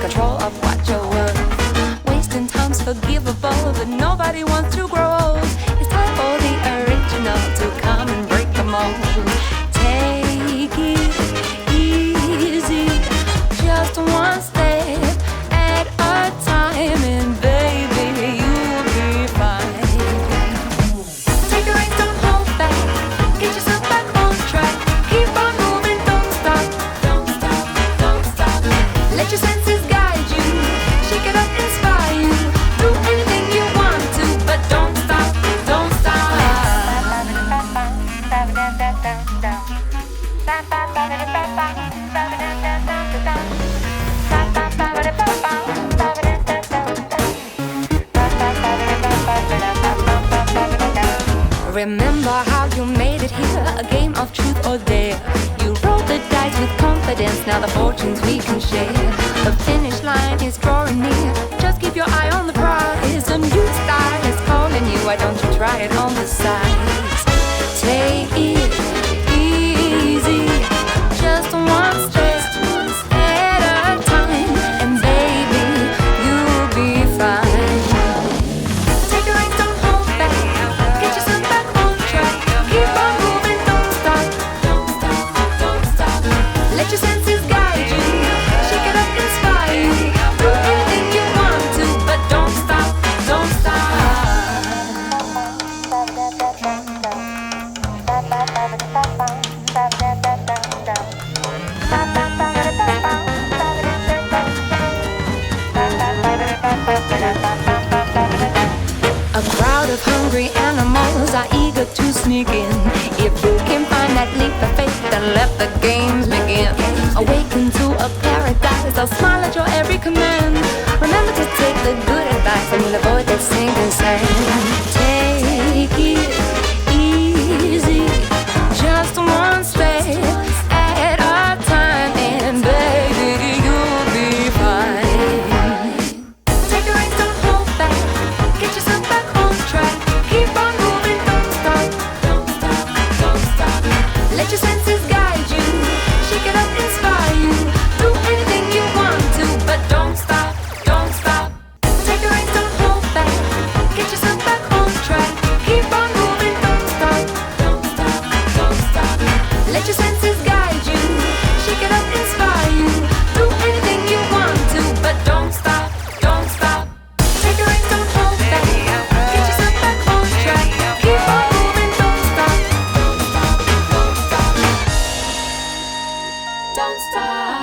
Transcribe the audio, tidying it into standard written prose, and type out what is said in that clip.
control of what you're worth. Wasting time's forgivable, but nobody wants to grow old. It's time for the original to come and break the mold. Take it easy, just one step at a time, and baby, you'll be fine. Take the reins, don't hold back. Get yourself back on track. Keep on moving, don't stop. Don't stop, don't stop. Let your senses guide you. Shake it up, inspire you. Do anything you want to, but don't stop, don't stop. Remember how you made it here, a game of truth or dare. You rolled the dice with confidence, now the fortunes we can share. The finish line is drawing near, just keep your eye on the prize. A new style is calling you, why don't you try it on the sides? Take it easy, just one step at a time, and baby, you'll be fine. Take the reins, don't hold back. Get yourself back on track. Keep on moving, don't stop. Don't stop, don't stop. Let your senses guide you. Shake it up, inspire you. Do anything you want to, but don't stop, don't stop. A crowd of hungry animals are eager to sneak in. If you can find that leap of faith, then let the games begin. Awaken to a paradise, they'll smile at your every command. Remember to take the good advice and you'll avoid that sinking sand. Take it easy, just one step at a time, and baby, you'll be fine. Take the reins, don't hold back. Get yourself back on track. Keep on moving, don't stop. Don't stop, don't stop. Let your senses guide you. Shake it up, inspire you. Do anything you want to, but don't stop, don't stop. Take the reins, don't hold back. Get yourself back on track. Keep on moving, don't stop. Don't stop, don't stop. Let your senses guide you. Shake it up, inspire you. Do anything you want to, but don't stop, don't stop. Take the reins, don't hold back. Get yourself back on track. Keep on moving, don't stop. Don't stop, don't stop. Don't stop.